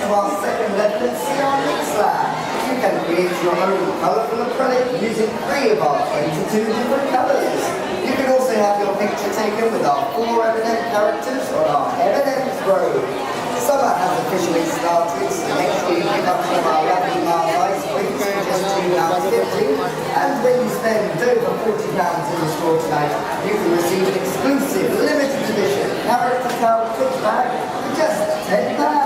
to our second level at CR Mix Lab. You can create your own colourful acrylic using 3 of our 22 different colours. You can also have your picture taken with our 4 M&M characters on our M&M's robe. Summer has officially started, so make sure you pick up some of our lovely Mars ice creams for just £2.50. And when you spend over £40 in the store tonight, you can receive an exclusive limited edition character towel kit bag for just £10.